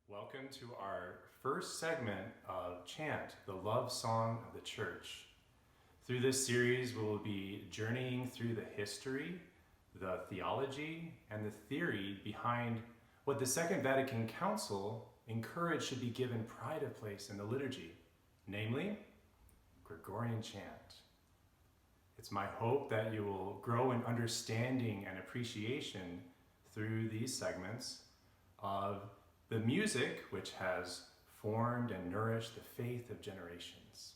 Welcome to our first segment of Chant, the love song of the church. Through this series, we will be journeying through the history, the theology, and the theory behind what the Second Vatican Council encouraged should be given pride of place in the liturgy, namely, Gregorian chant. It's my hope that you will grow in understanding and appreciation through these segments of the music which has formed and nourished the faith of generations.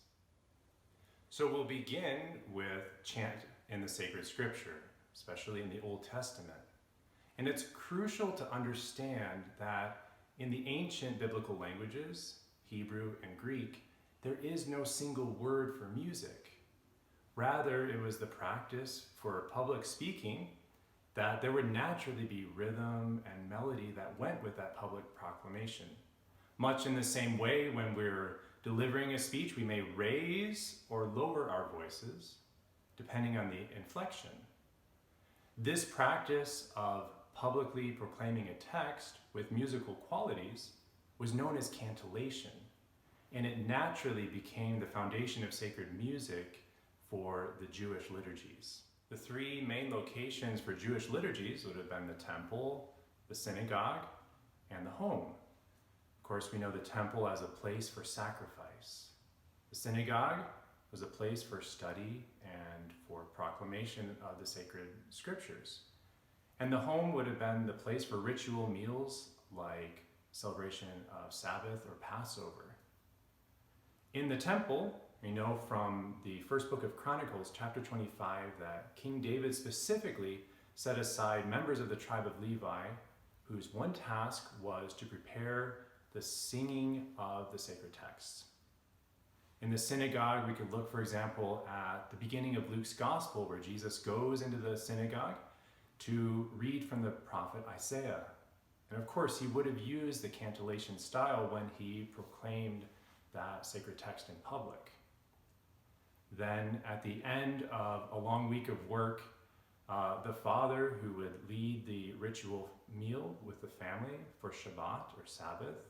So we'll begin with chant in the sacred scripture, especially in the Old Testament. And it's crucial to understand that in the ancient biblical languages, Hebrew and Greek, there is no single word for music. Rather, it was the practice for public speaking that there would naturally be rhythm and melody that went with that public proclamation. Much in the same way, when we're delivering a speech, we may raise or lower our voices, depending on the inflection. This practice of publicly proclaiming a text with musical qualities was known as cantillation, and it naturally became the foundation of sacred music for the Jewish liturgies. The three main locations for Jewish liturgies would have been the temple, the synagogue, and the home. Of course, we know the temple as a place for sacrifice. The synagogue was a place for study and for proclamation of the sacred scriptures. And the home would have been the place for ritual meals like celebration of Sabbath or Passover. In the temple, we know from the first book of Chronicles, chapter 25, that King David specifically set aside members of the tribe of Levi whose one task was to prepare the singing of the sacred texts. In the synagogue, we could look, for example, at the beginning of Luke's gospel, where Jesus goes into the synagogue to read from the prophet Isaiah. And of course, he would have used the cantillation style when he proclaimed that sacred text in public. Then at the end of a long week of work, the father who would lead the ritual meal with the family for Shabbat or Sabbath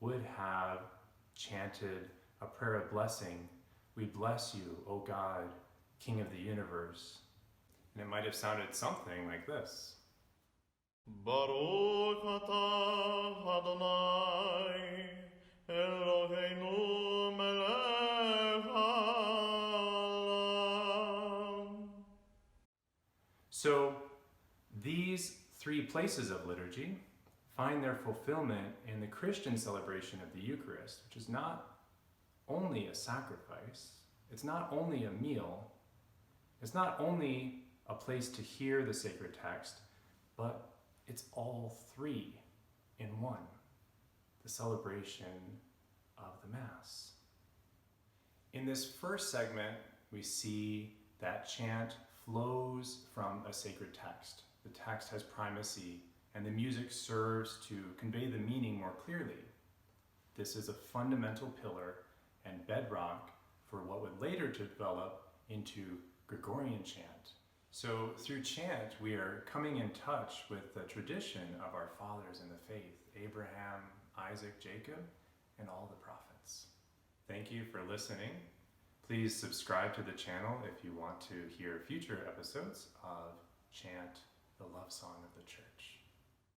would have chanted a prayer of blessing. We bless you, O God, King of the universe. And it might have sounded something like this. Baruch atah Adonai Eloheinu melech haolam. So these three places of liturgy find their fulfillment in the Christian celebration of the Eucharist, which is not only a sacrifice, it's not only a meal, it's not only a place to hear the sacred text, but it's all three in one, the celebration of the Mass. In this first segment, we see that chant flows from a sacred text. The text has primacy, and the music serves to convey the meaning more clearly. This is a fundamental pillar and bedrock for what would later develop into Gregorian chant. So through chant, we are coming in touch with the tradition of our fathers in the faith, Abraham, Isaac, Jacob, and all the prophets. Thank you for listening. Please subscribe to the channel if you want to hear future episodes of Chant, the love song of the church.